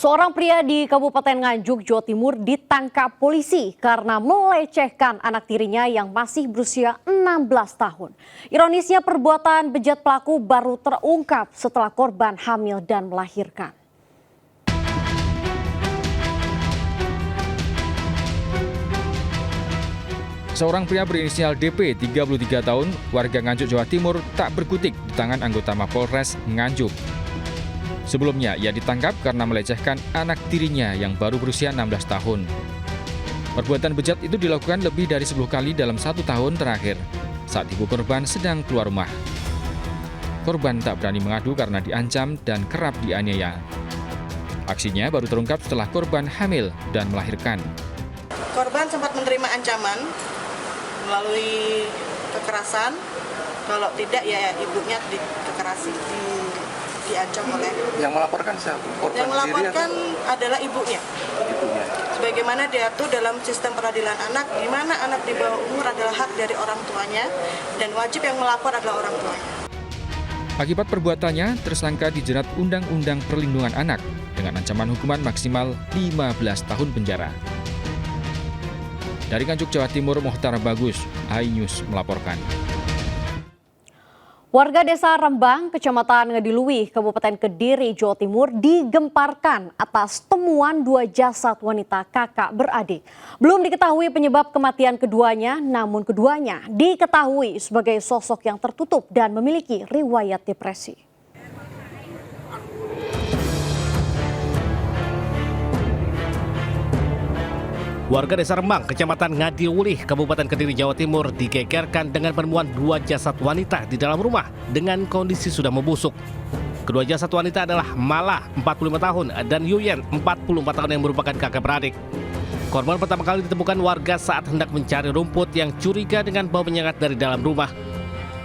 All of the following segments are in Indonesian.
Seorang pria di Kabupaten Nganjuk, Jawa Timur ditangkap polisi karena melecehkan anak tirinya yang masih berusia 16 tahun. Ironisnya perbuatan bejat pelaku baru terungkap setelah korban hamil dan melahirkan. Seorang pria berinisial DP, 33 tahun, warga Nganjuk, Jawa Timur, tak berkutik di tangan anggota Mapolres Nganjuk. Sebelumnya, ia ditangkap karena melecehkan anak tirinya yang baru berusia 16 tahun. Perbuatan bejat itu dilakukan lebih dari 10 kali dalam 1 tahun terakhir, saat ibu korban sedang keluar rumah. Korban tak berani mengadu karena diancam dan kerap dianiaya. Aksinya baru terungkap setelah korban hamil dan melahirkan. Korban sempat menerima ancaman melalui kekerasan, kalau tidak ya ibunya diancam oleh. Yang melaporkan siapa? Korban yang melaporkan adalah ibunya. Sebagaimana diatur dalam sistem peradilan anak, di mana anak di bawah umur adalah hak dari orang tuanya dan wajib yang melapor adalah orang tuanya. Akibat perbuatannya, tersangka dijerat Undang-Undang Perlindungan Anak dengan ancaman hukuman maksimal 15 tahun penjara. Dari Nganjuk, Jawa Timur, Mohtar Bagus, iNews melaporkan. Warga Desa Rembang, Kecamatan Ngediluih, Kabupaten Kediri, Jawa Timur digemparkan atas temuan 2 jasad wanita kakak beradik. Belum diketahui penyebab kematian keduanya, namun keduanya diketahui sebagai sosok yang tertutup dan memiliki riwayat depresi. Warga Desa Rembang, Kecamatan Ngadiwulih, Kabupaten Kediri, Jawa Timur digegerkan dengan penemuan 2 jasad wanita di dalam rumah dengan kondisi sudah membusuk. Kedua jasad wanita adalah Mala, 45 tahun, dan Yuyen, 44 tahun yang merupakan kakak beradik. Korban pertama kali ditemukan warga saat hendak mencari rumput yang curiga dengan bau menyengat dari dalam rumah.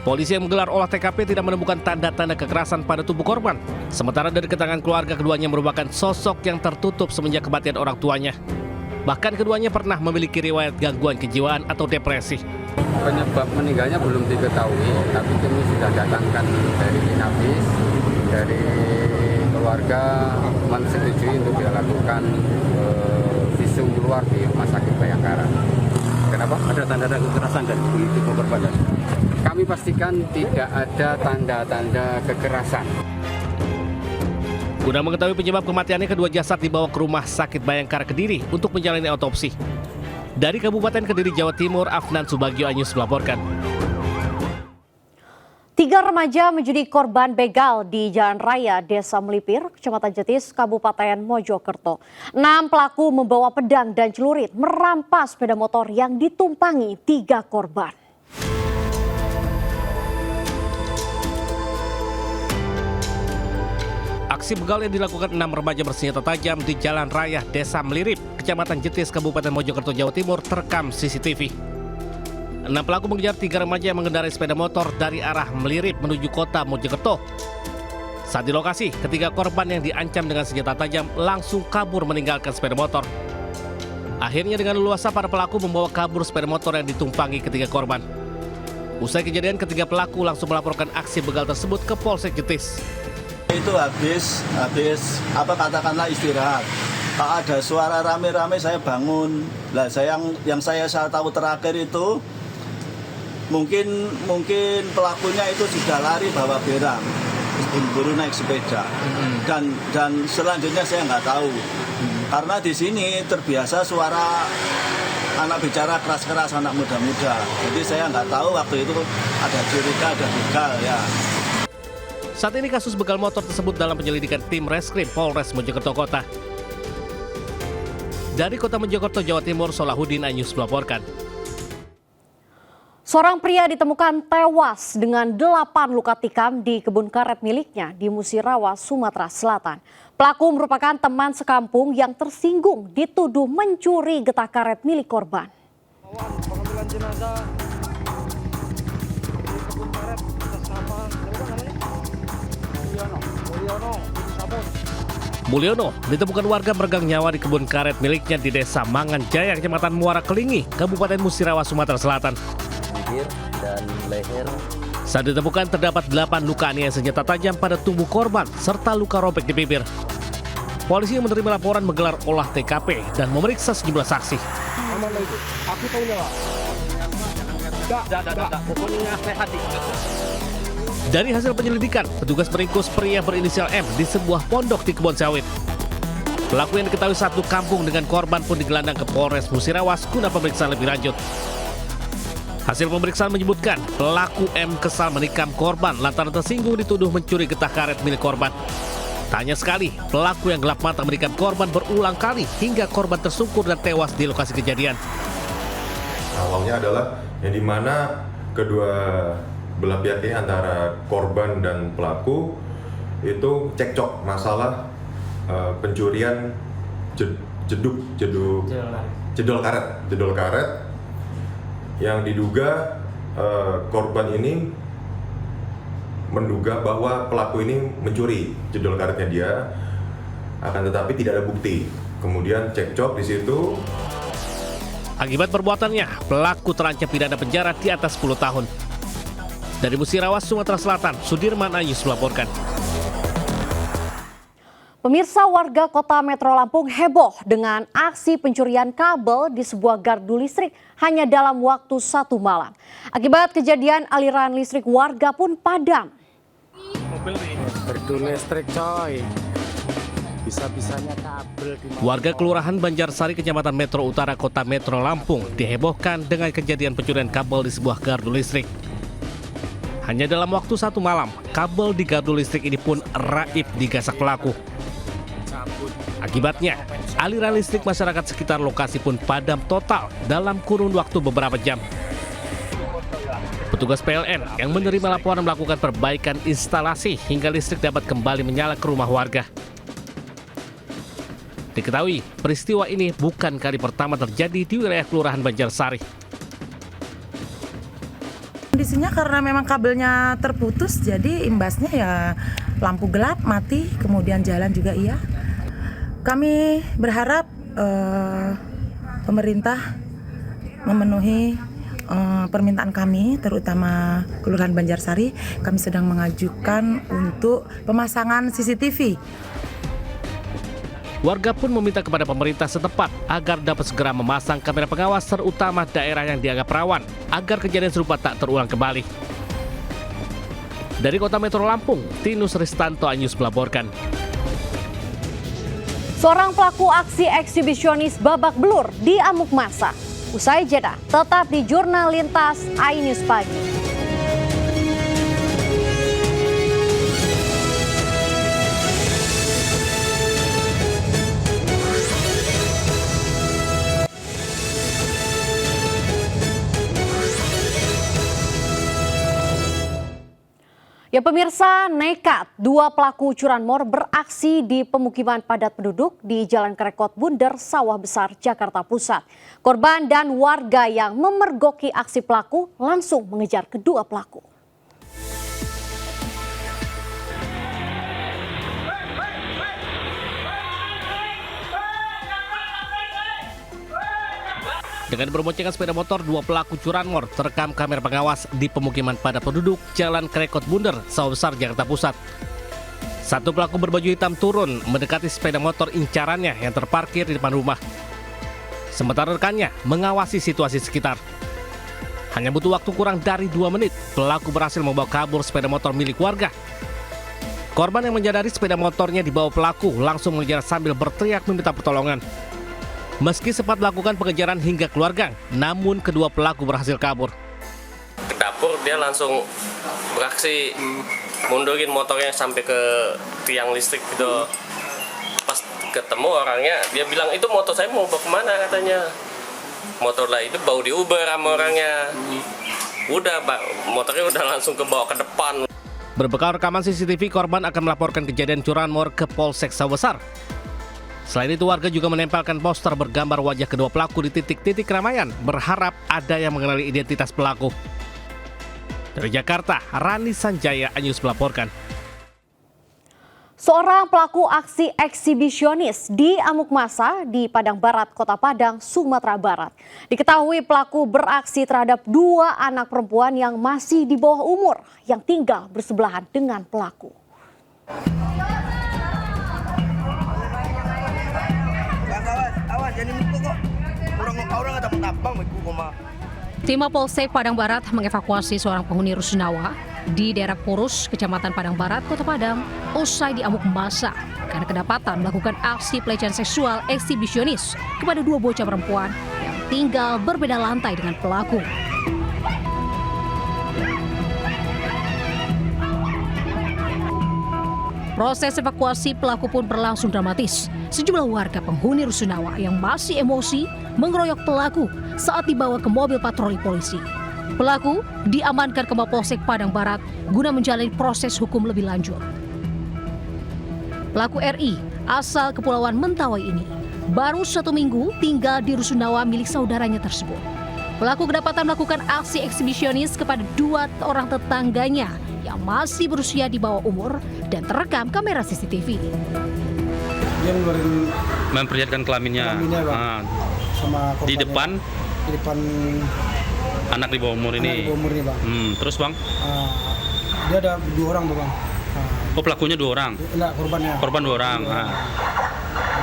Polisi yang menggelar olah TKP tidak menemukan tanda-tanda kekerasan pada tubuh korban. Sementara dari keterangan keluarga, keduanya merupakan sosok yang tertutup semenjak kematian orang tuanya. Bahkan keduanya pernah memiliki riwayat gangguan kejiwaan atau depresi. Penyebab meninggalnya belum diketahui, tapi kami sudah datangkan dari Inafis, dari keluarga menyetujui untuk dilakukan visum keluar di Rumah Sakit Bayangkara. Kenapa? Ada tanda-tanda kekerasan dan itu korban? Kami pastikan tidak ada tanda-tanda kekerasan. Guna mengetahui penyebab kematiannya, kedua jasad dibawa ke Rumah Sakit Bayangkara Kediri untuk menjalani otopsi. Dari Kabupaten Kediri, Jawa Timur, Afnan Subagio, iNews melaporkan. 3 remaja menjadi korban begal di Jalan Raya Desa Melipir, Kecamatan Jetis, Kabupaten Mojokerto. 6 pelaku membawa pedang dan celurit merampas sepeda motor yang ditumpangi 3 korban. Aksi begal yang dilakukan 6 remaja bersenjata tajam di Jalan Raya Desa Melirip, Kecamatan Jetis, Kabupaten Mojokerto, Jawa Timur terekam CCTV. 6 pelaku mengejar 3 remaja yang mengendarai sepeda motor dari arah Melirip menuju kota Mojokerto. Saat di lokasi, ketiga korban yang diancam dengan senjata tajam langsung kabur meninggalkan sepeda motor. Akhirnya dengan leluasa para pelaku membawa kabur sepeda motor yang ditumpangi ketiga korban. Usai kejadian, ketiga pelaku langsung melaporkan aksi begal tersebut ke Polsek Jetis. Itu habis katakanlah istirahat. Ada suara rame-rame, saya bangun. Lah yang saya tahu terakhir itu mungkin pelakunya itu sudah lari bawa berang, buru naik sepeda. Dan selanjutnya saya nggak tahu. Karena di sini terbiasa suara anak bicara keras-keras, anak muda-muda. Jadi saya nggak tahu waktu itu ada curiga, ada begal ya. Saat ini kasus begal motor tersebut dalam penyelidikan tim Reskrim Polres Mojokerto Kota. Dari Kota Mojokerto, Jawa Timur, Solahuddin, iNews melaporkan. Seorang pria ditemukan tewas dengan 8 luka tikam di kebun karet miliknya di Musirawa, Sumatera Selatan. Pelaku merupakan teman sekampung yang tersinggung dituduh mencuri getah karet milik korban. Pengambilan jenazah di kebun karet atas nama Mulyono ditemukan warga meregang nyawa di kebun karet miliknya di Desa Mangan Jaya, Kecamatan Muara Kelingi, Kabupaten Musirawa, Sumatera Selatan. Bibir dan leher. Saat ditemukan terdapat 8 luka aniaya senjata tajam pada tubuh korban serta luka robek di bibir. Polisi yang menerima laporan menggelar olah TKP dan memeriksa sejumlah saksi. Aku tahunya lah. Pokoknya sehat. Dari hasil penyelidikan, petugas meringkus pria berinisial M di sebuah pondok di Kebon Sawit. Pelaku yang diketahui satu kampung dengan korban pun digelandang ke Polres Musirawas guna pemeriksaan lebih lanjut. Hasil pemeriksaan menyebutkan pelaku M kesal menikam korban lantaran tersinggung dituduh mencuri getah karet milik korban. Tak hanya sekali, pelaku yang gelap mata menikam korban berulang kali hingga korban tersungkur dan tewas di lokasi kejadian. Awalnya adalah yang dimana kedua belah pihak ini antara korban dan pelaku itu cekcok masalah pencurian jedol karet yang diduga korban ini menduga bahwa pelaku ini mencuri jedol karetnya dia, akan tetapi tidak ada bukti. Kemudian cekcok di situ. Akibat perbuatannya, pelaku terancam pidana penjara di atas 10 tahun. Dari Musirawas, Sumatera Selatan, Sudirman Ayus melaporkan. Pemirsa, warga Kota Metro Lampung heboh dengan aksi pencurian kabel di sebuah gardu listrik hanya dalam waktu 1 malam. Akibat kejadian, aliran listrik warga pun padam. Gardu listrik coy. Bisa-bisanya kabel di Warga Kelurahan Banjarsari, Kecamatan Metro Utara, Kota Metro Lampung dihebohkan dengan kejadian pencurian kabel di sebuah gardu listrik. Hanya dalam waktu 1 malam, kabel di gardu listrik ini pun raib digasak pelaku. Akibatnya, aliran listrik masyarakat sekitar lokasi pun padam total dalam kurun waktu beberapa jam. Petugas PLN yang menerima laporan melakukan perbaikan instalasi hingga listrik dapat kembali menyala ke rumah warga. Diketahui, peristiwa ini bukan kali pertama terjadi di wilayah Kelurahan Banjarsari. Kondisinya karena memang kabelnya terputus, jadi imbasnya ya lampu gelap, mati, kemudian jalan juga iya. Kami berharap pemerintah memenuhi permintaan kami, terutama Kelurahan Banjarsari. Kami sedang mengajukan untuk pemasangan CCTV. Warga pun meminta kepada pemerintah setempat agar dapat segera memasang kamera pengawas terutama daerah yang dianggap rawan agar kejadian serupa tak terulang kembali. Dari Kota Metro Lampung, Tinus Ristanto Anyus melaporkan. Seorang pelaku aksi eksibisionis babak belur diamuk massa. Usai jeda, tetap di Jurnal Lintas iNews Pagi. Ya pemirsa, nekat dua pelaku curanmor beraksi di pemukiman padat penduduk di Jalan Kerekot Bunder, Sawah Besar, Jakarta Pusat. Korban dan warga yang memergoki aksi pelaku langsung mengejar kedua pelaku. Dengan berboncengan sepeda motor, dua pelaku curanmor terekam kamera pengawas di pemukiman padat penduduk Jalan Kerekot Bunder, Sawah Besar, Jakarta Pusat. Satu pelaku berbaju hitam turun mendekati sepeda motor incarannya yang terparkir di depan rumah. Sementara rekannya mengawasi situasi sekitar. Hanya butuh waktu kurang dari 2 menit, pelaku berhasil membawa kabur sepeda motor milik warga. Korban yang menyadari sepeda motornya dibawa pelaku langsung mengejar sambil berteriak meminta pertolongan. Meski sempat melakukan pengejaran hingga keluar gang, namun kedua pelaku berhasil kabur. Ke dapur dia langsung beraksi mundurin motornya sampai ke tiang listrik gitu. Pas ketemu orangnya, dia bilang itu motor saya mau bawa kemana katanya. Motor lah itu bau di Uber sama orangnya. Udah Pak, motornya udah langsung kebawa ke depan. Berbekal rekaman CCTV, korban akan melaporkan kejadian curanmor ke Polsek Sawah Besar. Selain itu, warga juga menempelkan poster bergambar wajah kedua pelaku di titik-titik keramaian, berharap ada yang mengenali identitas pelaku. Dari Jakarta, Rani Sanjaya Anyus melaporkan. Seorang pelaku aksi eksibisionis diamuk massa di Padang Barat, Kota Padang, Sumatera Barat. Diketahui pelaku beraksi terhadap 2 anak perempuan yang masih di bawah umur yang tinggal bersebelahan dengan pelaku. Tim Polsek Padang Barat mengevakuasi seorang penghuni rusunawa di daerah Purus, Kecamatan Padang Barat, Kota Padang, usai diamuk massa karena kedapatan melakukan aksi pelecehan seksual eksibisionis kepada 2 bocah perempuan yang tinggal berbeda lantai dengan pelaku. Proses evakuasi pelaku pun berlangsung dramatis. Sejumlah warga penghuni rusunawa yang masih emosi mengeroyok pelaku saat dibawa ke mobil patroli polisi. Pelaku diamankan ke Mapolsek Padang Barat guna menjalani proses hukum lebih lanjut. Pelaku RI asal Kepulauan Mentawai ini baru 1 minggu tinggal di rusunawa milik saudaranya tersebut. Pelaku kedapatan melakukan aksi eksibisionis kepada 2 orang tetangganya yang masih berusia di bawah umur dan terekam kamera CCTV. Dia memperlihatkan kelaminnya sama di depan anak di bawah umur ini. Bang. Terus bang? Dia ada 2 orang tuh bang. Oh pelakunya 2 orang? Enggak, korbannya. Korban 2 orang.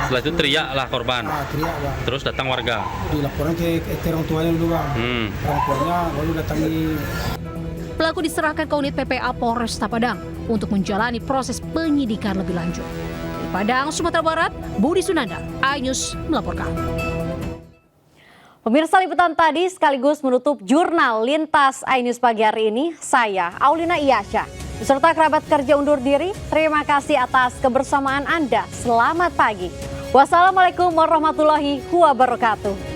Setelah itu teriak lah korban. Teriak bang. Terus datang warga. Dilaporkan ke orang tuanya dulu bang. Orang tuanya baru datangi. Pelaku diserahkan ke unit PPA Polresta Padang untuk menjalani proses penyidikan lebih lanjut. Di Padang, Sumatera Barat, Budi Sunanda, iNews melaporkan. Pemirsa, liputan tadi sekaligus menutup jurnal Lintas iNews pagi hari ini. Saya, Aulina Iyasha, beserta kerabat kerja undur diri. Terima kasih atas kebersamaan Anda. Selamat pagi. Wassalamualaikum warahmatullahi wabarakatuh.